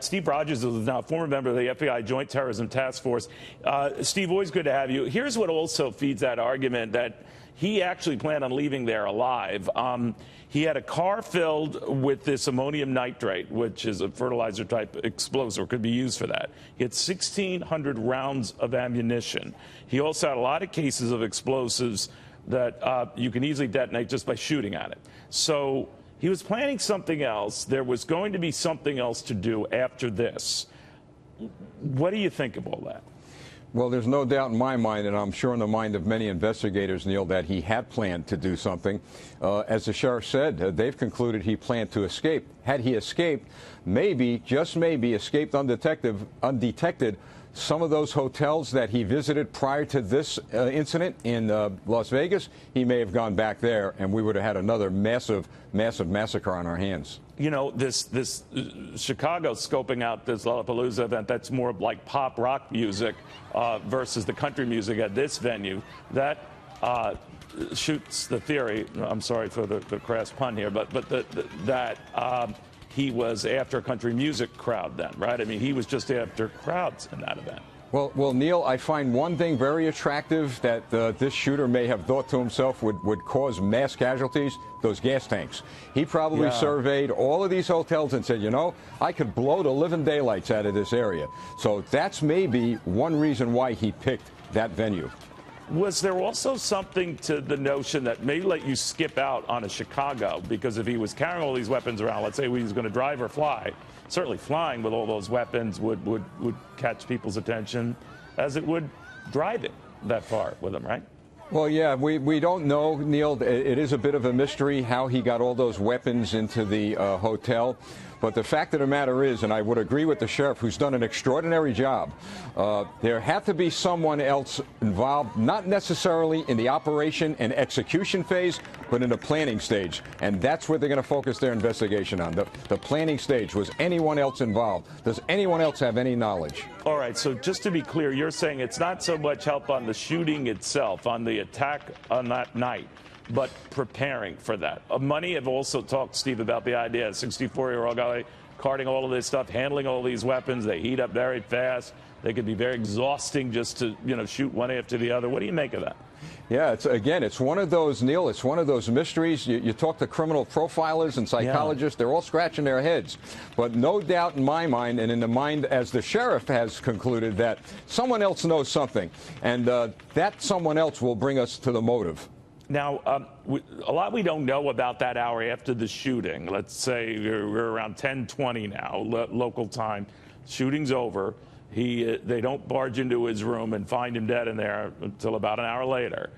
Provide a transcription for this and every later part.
Steve Rogers is now a former member of the FBI Joint Terrorism Task Force. Steve, always good to have you. Here's what also feeds that argument that he actually planned on leaving there alive. He had a car filled with this ammonium nitrate, which is a fertilizer-type explosive, or could be used for that. He had 1,600 rounds of ammunition. He also had a lot of cases of explosives that you can easily detonate just by shooting at it. So he was planning something else. There was going to be something else to do after this. What do you think of all that? Well, there's no doubt in my mind, and I'm sure in the mind of many investigators, Neil, that he had planned to do something. As the sheriff said, they've concluded he planned to escape. Had he escaped, maybe, just maybe, escaped undetected, some of those hotels that he visited prior to this incident in Las Vegas, he may have gone back there, and we would have had another massive massacre on our hands. You know, this Chicago scoping out this Lollapalooza event, that's more like pop rock music versus the country music at this venue. That shoots the theory, I'm sorry for the crass pun here, but that he was after a country music crowd then, right? I mean, he was just after crowds in that event. Well, Neil, I find one thing very attractive that this shooter may have thought to himself would cause mass casualties, those gas tanks. He probably surveyed all of these hotels and said, you know, I could blow the living daylights out of this area. So that's maybe one reason why he picked that venue. Was there also something to the notion that may let you skip out on a Chicago? Because if he was carrying all these weapons around, let's say he was going to drive or fly, certainly flying with all those weapons would catch people's attention as it would driving that far with him, right? Well, yeah, we don't know, Neil. It is a bit of a mystery how he got all those weapons into the hotel. But the fact of the matter is, and I would agree with the sheriff, who's done an extraordinary job, there had to be someone else involved, not necessarily in the operation and execution phase, but in the planning stage. And that's where they're going to focus their investigation on, the planning stage. Was anyone else involved? Does anyone else have any knowledge? All right, so just to be clear, you're saying it's not so much help on the shooting itself, on the attack on that night, but preparing for that. Many have also talked, Steve, about the idea of a 64-year-old guy carting all of this stuff, handling all these weapons. They heat up very fast. They could be very exhausting just to, shoot one after the other. What do you make of that? Yeah, it's one of those, Neil, it's one of those mysteries. You talk to criminal profilers and psychologists, they're all scratching their heads. But no doubt in my mind, and in the mind as the sheriff has concluded, that someone else knows something. And that someone else will bring us to the motive. Now, a lot we don't know about that hour after the shooting. Let's say we're around 10:20 now, local time. Shooting's over. They don't barge into his room and find him dead in there until about an hour later.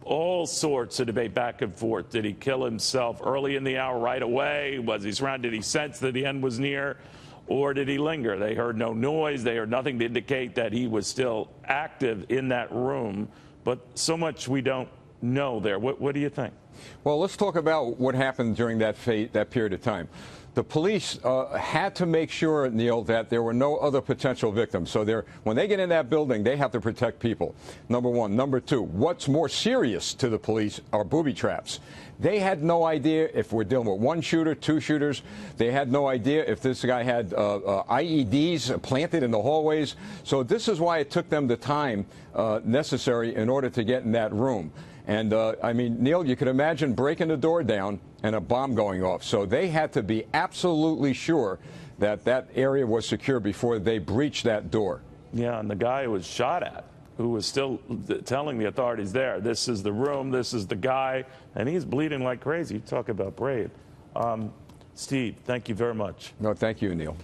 All sorts of debate back and forth. Did he kill himself early in the hour right away? Was he surrounded? Did he sense that the end was near? Or did he linger? They heard no noise. They heard nothing to indicate that he was still active in that room. But so much we don't know there. What do you think? Well, let's talk about what happened during that period of time. The police had to make sure, Neil, that there were no other potential victims. So when they get in that building, they have to protect people, number one. Number two, what's more serious to the police are booby traps. They had no idea if we're dealing with one shooter, two shooters. They had no idea if this guy had IEDs planted in the hallways. So this is why it took them the time necessary in order to get in that room. And, I mean, Neil, you could imagine breaking the door down and a bomb going off. So they had to be absolutely sure that that area was secure before they breached that door. Yeah, and the guy who was shot at, who was still telling the authorities there, this is the room, this is the guy, and he's bleeding like crazy. Talk about brave. Steve, thank you very much. No, thank you, Neil.